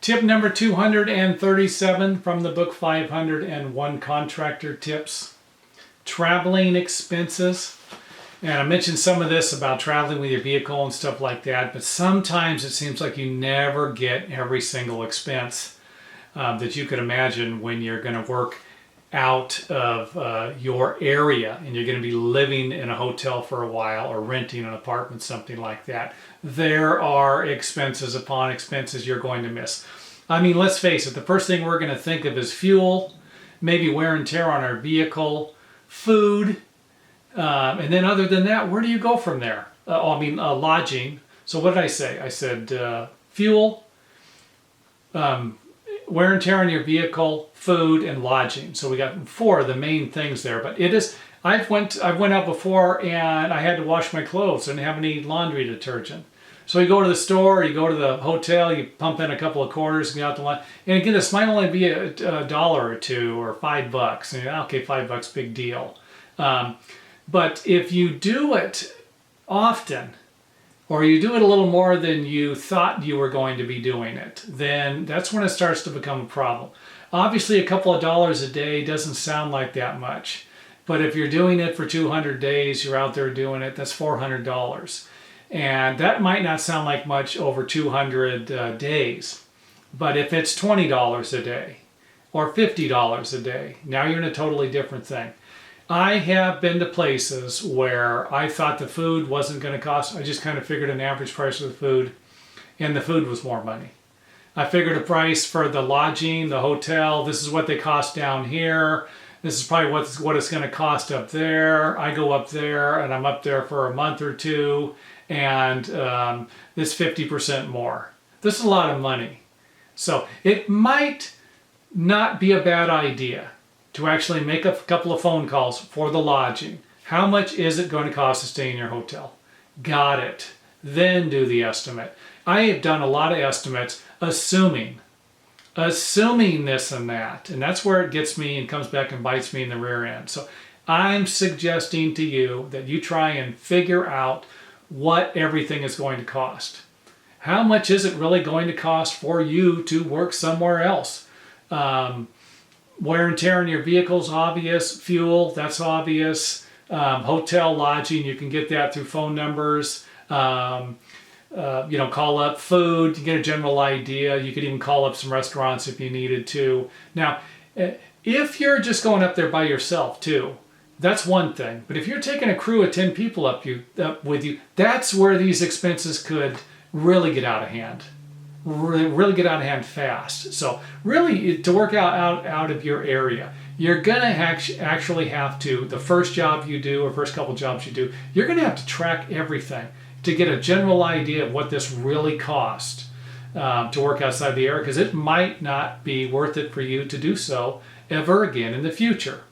Tip number 237 from the book 501 Contractor Tips. Traveling expenses. And I mentioned some of this about traveling with your vehicle and stuff like that, but sometimes it seems like you never get every single expense that you could imagine when you're going to work out of your area and you're going to be living in a hotel for a while or renting an apartment, something like that. There are expenses upon expenses you're going to miss. I mean, let's face it, the first thing we're going to think of is fuel, maybe wear and tear on our vehicle, food, and then other than that, where do you go from there? Lodging. So what did I say? I said fuel, wear and tear on your vehicle, food, and lodging. So we got 4 of the main things there. But it is, I went out before and I had to wash my clothes. I didn't have any laundry detergent. So you go to the store, you go to the hotel, you pump in a couple of quarters and get out the line. And again, this might only be a $1 or $2 or $5. And okay, $5, big deal. But if you do it often, or you do it a little more than you thought you were going to be doing it, then that's when it starts to become a problem. Obviously, a couple of dollars a day doesn't sound like that much. But if you're doing it for 200 days, you're out there doing it, that's $400. And that might not sound like much over 200 days. But if it's $20 a day or $50 a day, now you're in a totally different thing. I have been to places where I thought the food wasn't going to cost. I just kind of figured an average price of the food, and the food was more money. I figured a price for the lodging, the hotel. This is what they cost down here. This is probably what it's going to cost up there. I go up there, and I'm up there for a month or two, and it's 50% more. This is a lot of money. So it might not be a bad idea to actually make a couple of phone calls for the lodging. How much is it going to cost to stay in your hotel? Got it. Then do the estimate. I have done a lot of estimates assuming this and that. And that's where it gets me and comes back and bites me in the rear end. So I'm suggesting to you that you try and figure out what everything is going to cost. How much is it really going to cost for you to work somewhere else? Wear and tear on your vehicle's obvious. Fuel, that's obvious. Hotel lodging, you can get that through phone numbers. Call up food, you get a general idea. You could even call up some restaurants if you needed to. Now, if you're just going up there by yourself too, that's one thing. But if you're taking a crew of 10 people up with you, that's where these expenses could really get out of hand. Really get out of hand fast. So really, to work out of your area, you're going to actually have to, the first job you do or first couple jobs you do, you're going to have to track everything to get a general idea of what this really cost to work outside the area, because it might not be worth it for you to do so ever again in the future.